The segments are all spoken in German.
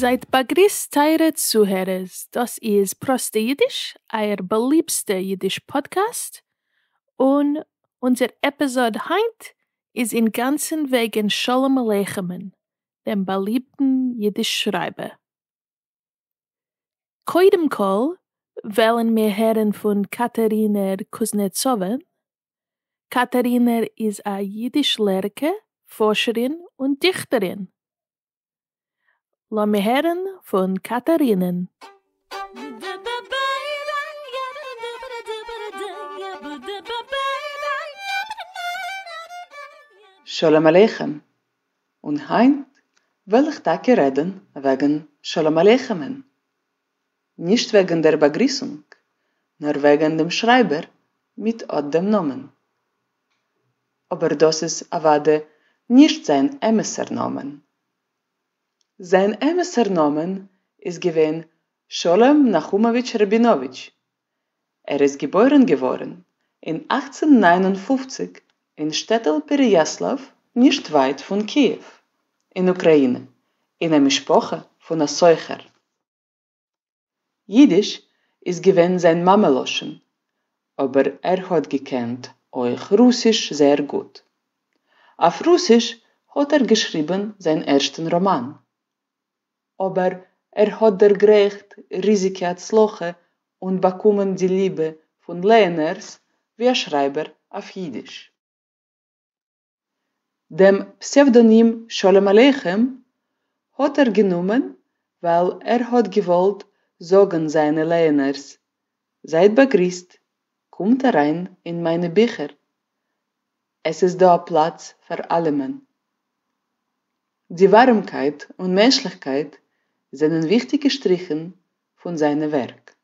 Seid begrüßt, teure Zuhörers. Das ist Proste Jiddisch, euer beliebster Jiddisch-Podcast. Und unser Episode heint ist in ganzen wegen Shalom Aleichem, dem beliebten Jiddisch-Schreiber. Koidem Kol wollen wir hören von Katharina Kuznetsova. Katharina ist eine Jiddisch-Lehrke, Forscherin und Dichterin. Lass mich hören von Katharina. Shalom Aleichem. Und heint will ich dake reden wegen Shalom Aleichem. Nicht wegen der Begrüßung, nur wegen dem Schreiber mit dem Namen. Aber das ist avade nicht sein Emessernamen. Sein Emessernamen ist gewesen Sholem Nachumowitsch Rabinowitsch. Ist geboren geworden in 1859 in Shtetl Pereyaslav, nicht weit von Kiew, in Ukraine, in einer Mischpoche von einem Seucher. Jiddisch ist gewesen sein Mameloschen, aber hat gekannt auch Russisch sehr gut. Auf Russisch hat geschrieben seinen ersten Roman. Aber hat der Gerecht riesige Atzloche und bekommen die Liebe von Lehners wie ein Schreiber auf Jiddisch. Dem Pseudonym Shalom Aleichem hat genommen, weil hat gewollt sagen seine Lehners: Seid begrüßt, kommt herein in meine Bücher. Es ist da Platz für alle. Die Warmkeit und Menschlichkeit sind wichtige Strichen von seinem Werk.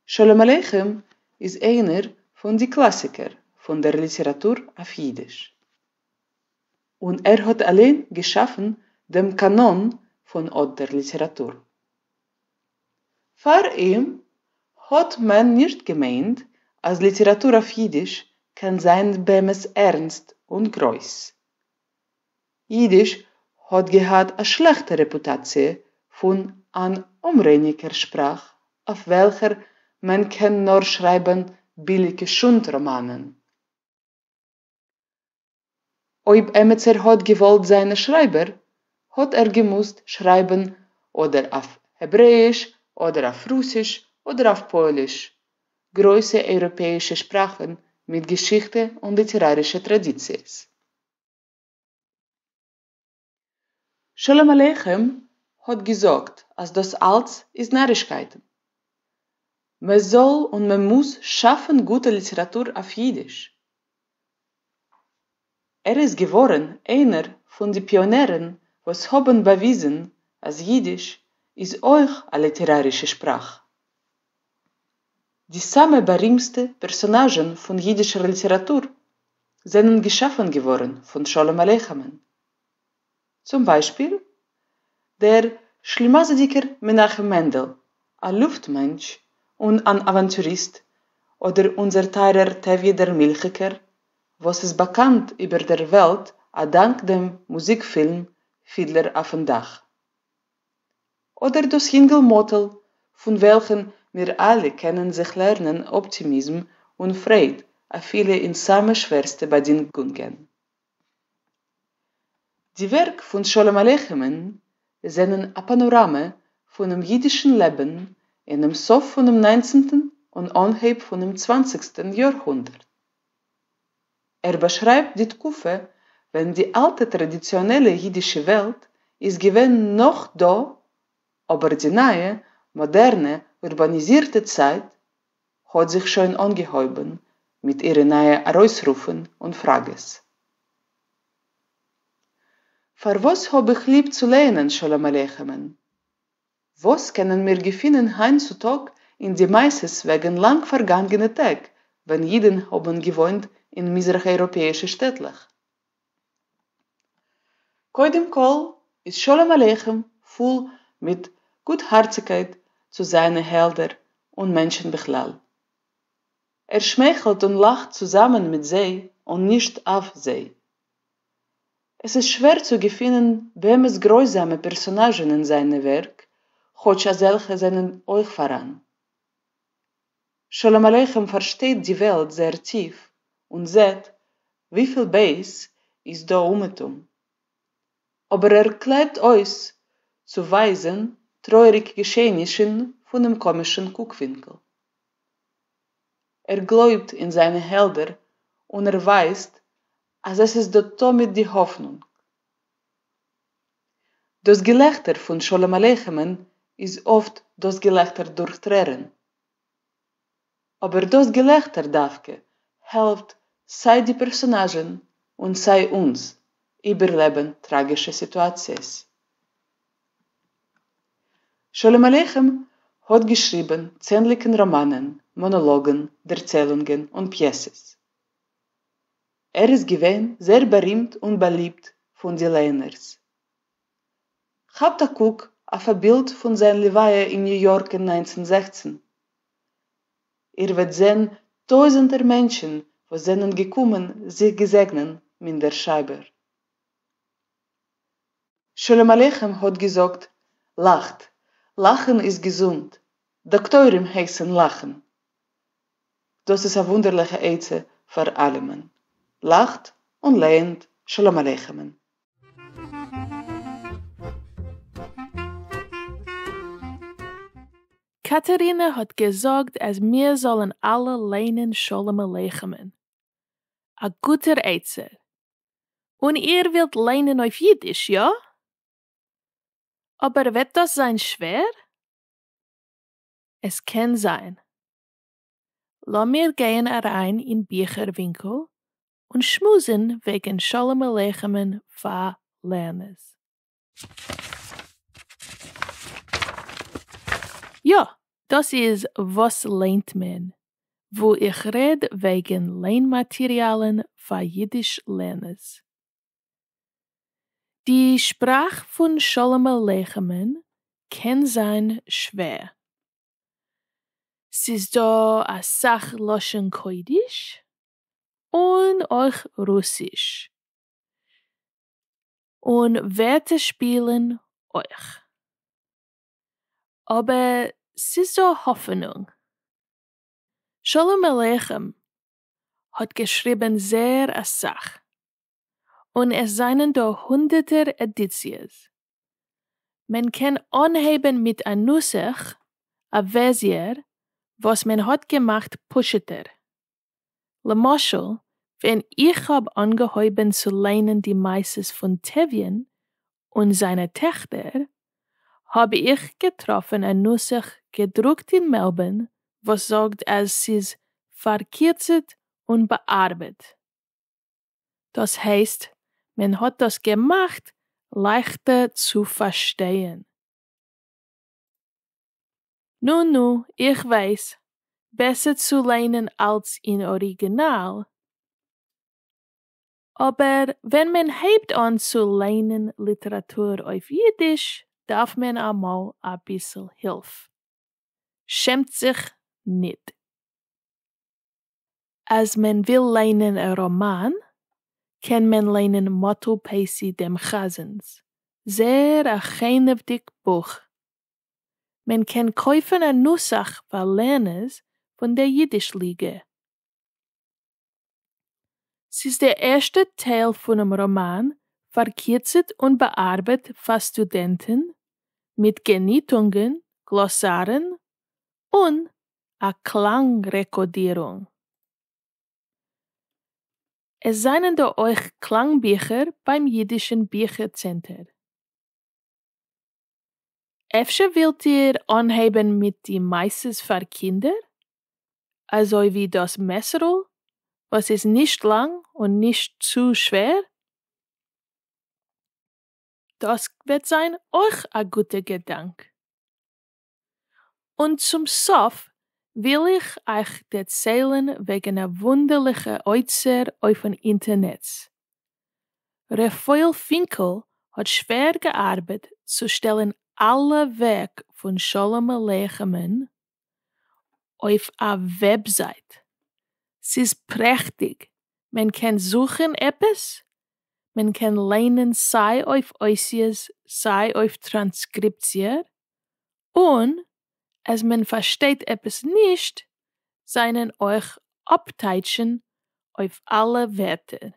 Shalom Aleichem ist einer von den Klassikern von der Literatur auf Jiddisch. Und hat allein geschaffen den Kanon von der Literatur. Vor ihm hat man nicht gemeint, als Literatur auf Jiddisch kann sein bemes ernst und groß. Jiddisch hat gehabt eine schlechte Reputation von an unreiniger Sprache, auf welcher man kann nur schreiben billige Schundromanen. Ob Emetzer hat gewollt seine Schreiber, hat gemusst schreiben oder auf Hebräisch oder auf Russisch oder auf Polisch, große europäische Sprachen mit Geschichte und literarische Traditions. Shalom Aleichem hat gesagt, als das alles ist Narrischkeiten. Man soll und man muss schaffen gute Literatur auf Jiddisch. Ist geworden einer von den Pionieren, was haben bewiesen, als Jiddisch ist auch eine literarische Sprache. Die samme berühmte Personagen von jiddischer Literatur sind geschaffen geworden von Shalom Aleichem. Zum Beispiel der Schlimazediker Menachem Mendel, ein Luftmensch und ein Aventürist, oder unser teurer Tevye der Milchiker, was ist bekannt über der Welt dank dem Musikfilm Fiddler auf dem Dach. Oder das Hingelmottel, von welchen wir alle kennen sich lernen Optimismus und Freude, a viele in samme schwerste Bedingungen. Die Werke von Shalom Aleichem sind ein Panorama von dem jiddischen Leben in dem Sof von dem 19. und Anheb von dem 20. Jahrhundert. Beschreibt die Tkufe, wenn die alte traditionelle jiddische Welt ist gewesen noch da, aber die neue, moderne, urbanisierte Zeit hat sich schon angehäuben mit ihren neuen Herausrufen und Frages. Für was hab ich lieb zu lernen, Shalom Aleichem? Was können wir gefunden heutzutage in die Meises wegen lang vergangenen Tag, wenn Jiden haben gewohnt in misrach-europäische Städte? Koidem Kol ist Shalom Aleichem voll mit Gutherzigkeit zu seinen Helden und Menschen bechlall. Schmeichelt und lacht zusammen mit sie und nicht auf sie. Es ist schwer zu gewinnen, wem es grausame Personagen in seinem Werk, chodsch a selche seinen euch voran. Sholem Aleichem versteht die Welt sehr tief und sieht, wie viel Beis ist da umetum. Aber klebt euch zu weisen, treurig Geschehnissen von dem komischen Guckwinkel. Glaubt in seine Helder und weiß, als es ist dort damit die Hoffnung. Das Gelächter von Sholem Aleichem ist oft das Gelächter durch Tränen. Aber das Gelächter Davke hilft sei die Personagen und sei uns überleben tragische Situationen. Sholem Aleichem hat geschrieben zähnlichen Romanen, Monologen, Erzählungen und Pieces. Ist gewesen sehr berühmt und beliebt von den Lerners. Habt a guck auf ein Bild von seiner Levaya in New York in 1916. Wird sehen tausender Menschen, die sind gekommen, sich gesegnen mit der Scheibe. Sholem Aleichem hat gesagt, lacht, lachen ist gesund, Doktoren heißen lachen. Das ist eine wunderliche Eize für alle. Lacht und lehnt, Sholem Aleichem. Katharina hat gesagt, als wir sollen alle lehnen Sholem Aleichem. A guter Eizer. Und ihr wollt lehnen auf Jiddisch, ja? Aber wird das sein schwer? Es kann sein. Lass mir gehen rein in Bücherwinkel und schmusen wegen Sholem Aleichem für Lerners. Ja, das ist Was lehnt man, wo ich red wegen Lehnmaterialien für Jiddisch Lerners. Die Sprache von Sholem Aleichem kann sein schwer. Es ist da a Sach Loschen Koidisch und auch Russisch. Und Werte spielen euch. Aber es ist so Hoffnung. Sholem Aleichem hat geschrieben sehr a Sach. Und es seien da hunderte Editions. Man kann anheben mit a Nusach, a Versier, was man hat gemacht pusheter. Lemoschel, wenn ich hab angeheuben zu leinen die Meises von Tevjen und seine Töchter, habe ich getroffen a Nusach gedruckt in Melbourne, was sagt, als sie es verkürzt und bearbeitet. Das heißt, man hat das gemacht, leichter zu verstehen. Nun, ich weiß, besser zu lernen als in Original. Aber wenn man hebt an zu lernen Literatur auf Jiddisch, darf man einmal ein bisschen Hilfe. Schämt sich nicht. Als man will lernen ein Roman, kann man lernen Motto Pesi dem Chazens. Sehr ein geineftig Buch. Man kann kaufen ein Nusach für Lerners von der Jiddisch-Liga. Es ist der erste Teil von einem Roman, verkürzt und bearbeitet für Studenten, mit Genietungen, Glossaren und einer Klangrekordierung. Es seien da euch Klangbücher beim Jiddischen Büchercenter. Efter wollt ihr anheben mit die Meises für Kinder? Also wie das Messerl, was ist nicht lang und nicht zu schwer? Das wird sein euch ein guter Gedanke. Und zum Sof will ich euch erzählen wegen einer wunderlichen Äußer auf dem Internet. Raphael Finkel hat schwer gearbeitet zu stellen alle Werke von Sholem Aleichem auf eine Website. Es ist prächtig. Man kann suchen etwas, Man kann lernen, sei auf Aussies, sei auf Transkriptier. Und, als man versteht etwas nicht, seien euch Abteitschen auf alle Wörter.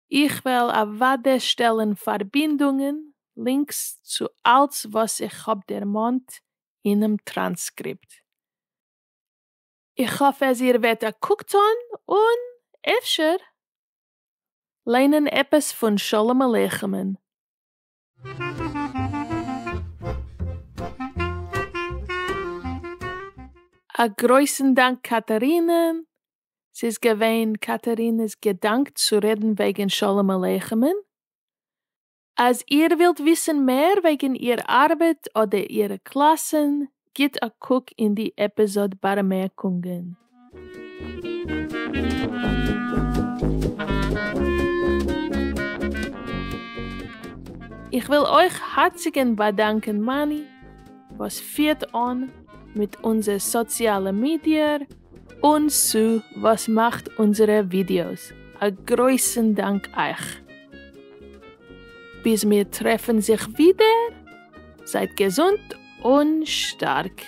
Ich will erwarte stellen Verbindungen, Links zu alles, was ich hab der Mond in einem Transkript. Ich hoffe, ihr werdet guckt und öfter lernen etwas von Shalom Aleichem. A großen Dank, Katharina. Es ist gewesen Katharinas Gedanke zu reden wegen Shalom Aleichem. Als ihr wollt wissen mehr wegen ihrer Arbeit oder ihrer Klassen, geht a guck in die Episode Bemerkungen. Ich will euch herzlich bedanken, Mani, was führt an mit unseren sozialen Medien und Sue, was macht unsere Videos. Ein großen Dank euch. Bis wir treffen sich wieder. Seid gesund und stark.